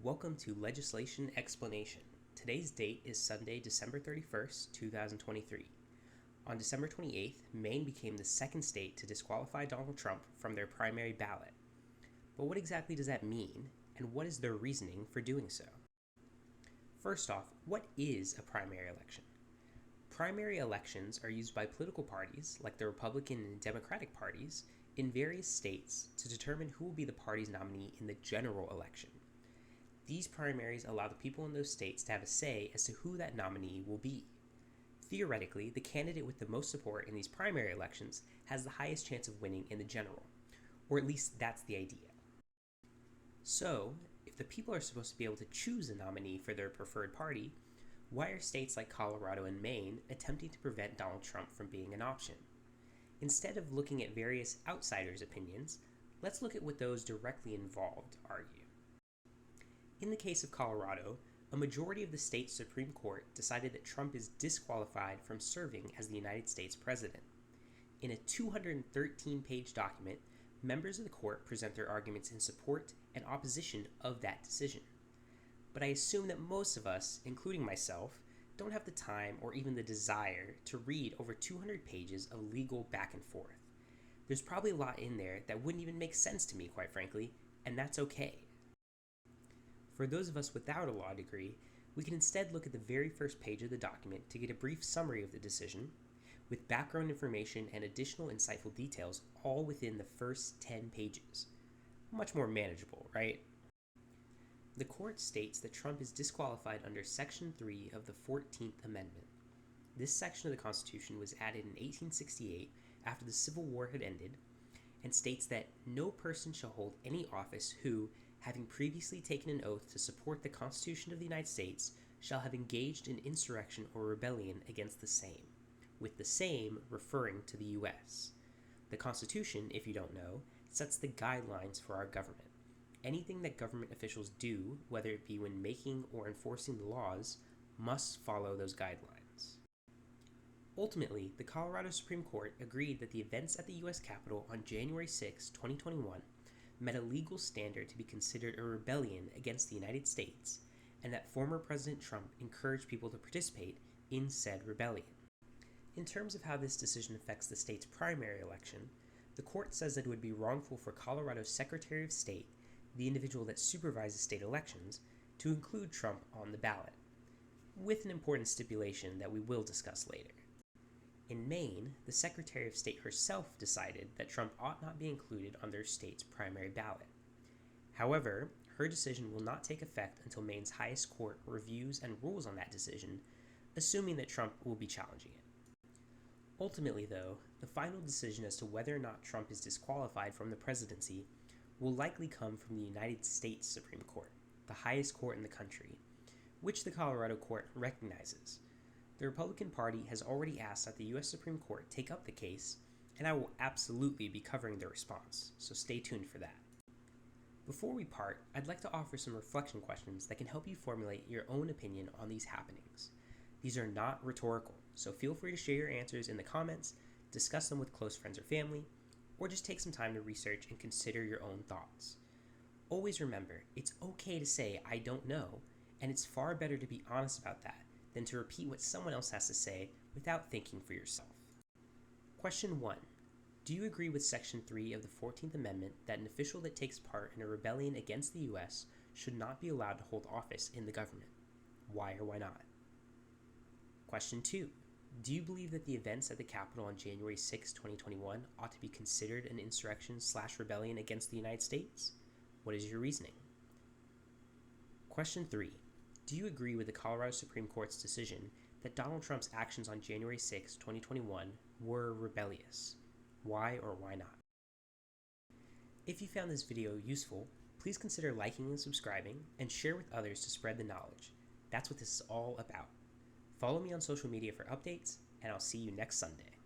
Welcome to Legislation Explanation. Today's date is Sunday, December 31st, 2023. On December 28th, Maine became the second state to disqualify Donald Trump from their primary ballot. But what exactly does that mean, and what is their reasoning for doing so? First off, what is a primary election? Primary elections are used by political parties, like the Republican and Democratic parties, in various states to determine who will be the party's nominee in the general election. These primaries allow the people in those states to have a say as to who that nominee will be. Theoretically, the candidate with the most support in these primary elections has the highest chance of winning in the general, or at least that's the idea. So, if the people are supposed to be able to choose a nominee for their preferred party, why are states like Colorado and Maine attempting to prevent Donald Trump from being an option? Instead of looking at various outsiders' opinions, let's look at what those directly involved argue. In the case of Colorado, a majority of the state's Supreme Court decided that Trump is disqualified from serving as the United States president. In a 213-page document, members of the court present their arguments in support and opposition of that decision. But I assume that most of us, including myself, don't have the time or even the desire to read over 200 pages of legal back and forth. There's probably a lot in there that wouldn't even make sense to me, quite frankly, and that's okay. For those of us without a law degree, we can instead look at the very first page of the document to get a brief summary of the decision, with background information and additional insightful details all within the first 10 pages. Much more manageable, right? The court states that Trump is disqualified under Section 3 of the 14th Amendment. This section of the Constitution was added in 1868 after the Civil War had ended, and states that no person shall hold any office who, having previously taken an oath to support the Constitution of the United States, shall have engaged in insurrection or rebellion against the same, with the same referring to the U.S. The Constitution, if you don't know, sets the guidelines for our government. Anything that government officials do, whether it be when making or enforcing the laws, must follow those guidelines. Ultimately, the Colorado Supreme Court agreed that the events at the U.S. Capitol on January 6, 2021, met a legal standard to be considered a rebellion against the United States, and that former President Trump encouraged people to participate in said rebellion. In terms of how this decision affects the state's primary election, the court says that it would be wrongful for Colorado's Secretary of State, the individual that supervises state elections, to include Trump on the ballot, with an important stipulation that we will discuss later. In Maine, the Secretary of State herself decided that Trump ought not be included on their state's primary ballot. However, her decision will not take effect until Maine's highest court reviews and rules on that decision, assuming that Trump will be challenging it. Ultimately, though, the final decision as to whether or not Trump is disqualified from the presidency will likely come from the United States Supreme Court, the highest court in the country, which the Colorado court recognizes. The Republican Party has already asked that the U.S. Supreme Court take up the case, and I will absolutely be covering their response, so stay tuned for that. Before we part, I'd like to offer some reflection questions that can help you formulate your own opinion on these happenings. These are not rhetorical, so feel free to share your answers in the comments, discuss them with close friends or family, or just take some time to research and consider your own thoughts. Always remember, it's okay to say, "I don't know," and it's far better to be honest about that than to repeat what someone else has to say without thinking for yourself. Question 1. Do you agree with Section 3 of the 14th Amendment that an official that takes part in a rebellion against the U.S. should not be allowed to hold office in the government? Why or why not? Question 2. Do you believe that the events at the Capitol on January 6, 2021 ought to be considered an insurrection/rebellion against the United States? What is your reasoning? Question 3. Do you agree with the Colorado Supreme Court's decision that Donald Trump's actions on January 6, 2021 were rebellious? Why or why not? If you found this video useful, please consider liking and subscribing and share with others to spread the knowledge. That's what this is all about. Follow me on social media for updates, and I'll see you next Sunday.